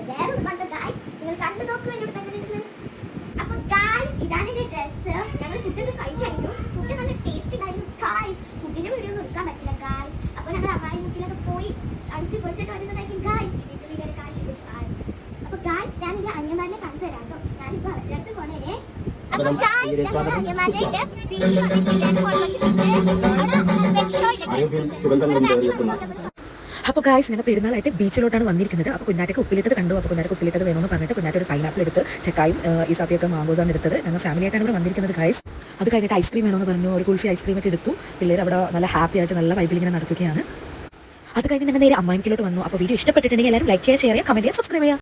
വേറെ ഉടുപ്പാണ് ഗായ്സ്. നിങ്ങൾ കണ്ടു നോക്കൂ എൻ്റെ ഉടുപ്പ് എങ്ങനെയുണ്ടെന്ന്. അപ്പൊ ഗായ്സ് ഇതാണ് എൻ്റെ ഡ്രസ്സ്. ഞങ്ങൾ ഫുഡൊക്കെ കഴിച്ചായിരുന്നു. ഫുഡ് നല്ല ടേസ്റ്റ് ഉണ്ടായിരുന്നു ഗായ്സ്. ഫുഡിന്റെ വീഡിയോ ഒന്നും എടുക്കാൻ പറ്റില്ല ഗായ്സ്. അപ്പൊ ഞങ്ങൾ അമ്മായി മുക്കിലൊക്കെ പോയി അടിച്ച് പൊളിച്ചിട്ട് വരുന്നതായിരിക്കും ഗായ്സ്. വീട്ടിൽ കാശ് കിട്ടും ഗായ്സ്. അപ്പൊ ഗായ്സ് ഞാൻ എൻ്റെ അനിയന്മാരെ കാണിച്ചു തരാം കേട്ടോ. ഞാനിപ്പോ അവരുടെ അടുത്ത് പോണേനെ. അപ്പൊ ഗായ്സ് ഞങ്ങൾ അനിയന്മാരായിട്ട് അപ്പോൾ ഗായ്സ് ഞങ്ങൾ പെരുന്നാളായിട്ട് ബീച്ചിലോട്ടാണ് വന്നിരിക്കുന്നത്. അപ്പോൾ കുഞ്ഞാറ്റൊക്കെ ഉപ്പിലിട്ടത് കണ്ടു. അപ്പോൾ കുഞ്ഞാറ്റൊക്കെ ഉപ്പിലിട്ടത് വേണമെന്ന് പറഞ്ഞിട്ട് കുഞ്ഞാറ്റ ഒരു പൈനാപ്പിൾ എടുത്ത് ചെക്കായും ഈസാപ്പിയൊക്കെ മാങ്കോസാണ് എടുത്തത്. ഞങ്ങൾ ഫാമിലി ആയിട്ടാണ് ഇവിടെ വന്നിരിക്കുന്നത് ഗായ്സ്. അത് കഴിഞ്ഞിട്ട് ഐസ്ക്രീം വേണമെന്ന് പറഞ്ഞു. ഒരു കുൽഫി ഐസ്ക്രീം ഒക്കെ എടുത്തു. പിള്ളേർ അവിടെ നല്ല ഹാപ്പി ആയിട്ട് നല്ല വൈബിൽ ഇങ്ങനെ നടക്കുകയാണ്. അത് കഴിഞ്ഞ് ഞങ്ങൾ നേരെ അമ്മായിക്കിലോട്ട് വന്നു. അപ്പോൾ വീഡിയോ ഇഷ്ടപ്പെട്ടിട്ടുണ്ടെങ്കിൽ എല്ലാവരും ലൈക്ക് ചെയ്യുക, ഷെയർ ചെയ്യുക, കമന്റ് ചെയ്യുക, സബ്സ്ക്രൈബ് ചെയ്യുക.